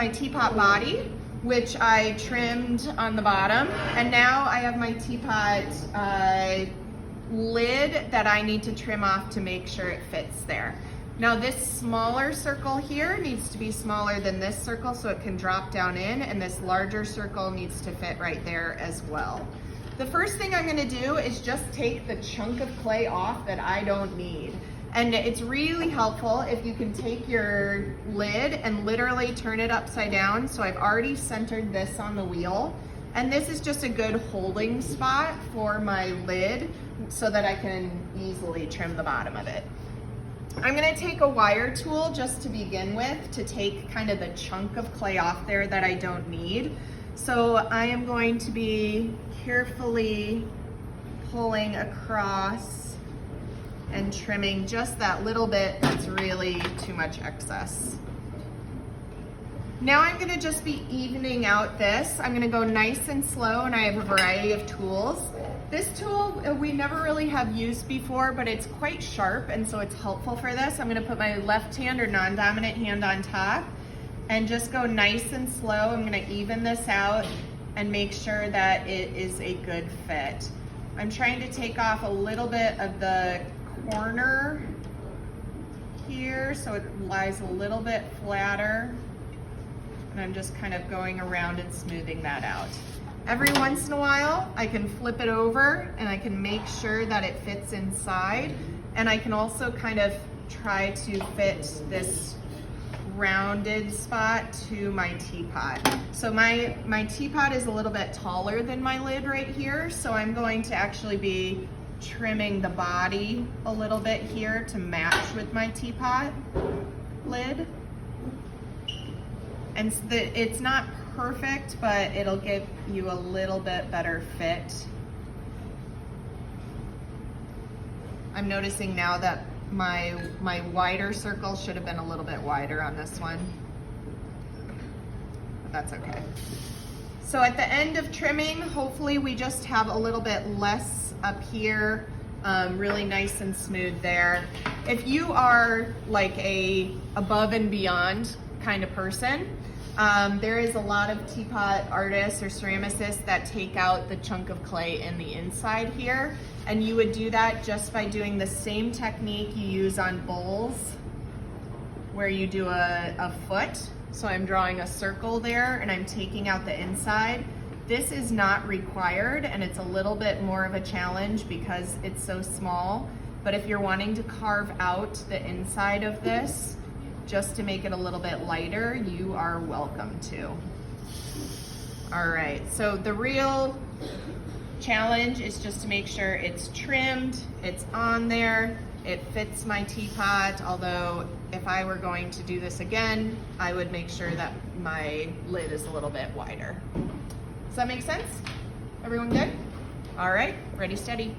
my teapot body, which I trimmed on the bottom, and now I have my teapot lid that I need to trim off to make sure it fits there. Now this smaller circle here needs to be smaller than this circle so it can drop down in, and this larger circle needs to fit right there as well. The first thing I'm gonna do is just take the chunk of clay off that I don't need. And it's really helpful if you can take your lid and literally turn it upside down. So I've already centered this on the wheel. And this is just a good holding spot for my lid so that I can easily trim the bottom of it. I'm gonna take a wire tool just to begin with to take kind of the chunk of clay off there that I don't need. So I am going to be carefully pulling across and trimming just that little bit that's really too much excess. Now I'm gonna just be evening out this. I'm gonna go nice and slow, and I have a variety of tools. This tool we never really have used before, but it's quite sharp, and so it's helpful for this. I'm gonna put my left hand or non-dominant hand on top and just go nice and slow. I'm gonna even this out and make sure that it is a good fit. I'm trying to take off a little bit of the corner here so it lies a little bit flatter, and I'm just kind of going around and smoothing that out. Every once in a while I can flip it over and I can make sure that it fits inside, and I can also kind of try to fit this rounded spot to my teapot. So my teapot is a little bit taller than my lid right here, so I'm going to actually be trimming the body a little bit here to match with my teapot lid. And it's not perfect, but it'll give you a little bit better fit. I'm noticing now that my wider circle should have been a little bit wider on this one, but that's okay. So at the end of trimming, hopefully we just have a little bit less up here, really nice and smooth there. If you are like a above and beyond kind of person, there is a lot of teapot artists or ceramicists that take out the chunk of clay in the inside here, and you would do that just by doing the same technique you use on bowls, where you do a foot. So I'm drawing a circle there and I'm taking out the inside. This is not required, and it's a little bit more of a challenge because it's so small, but if you're wanting to carve out the inside of this just to make it a little bit lighter, you are welcome to. All right, so the real challenge is just to make sure it's trimmed, it's on there, it fits my teapot, although if I were going to do this again, I would make sure that my lid is a little bit wider. Does that make sense? Everyone good? All right, ready, steady.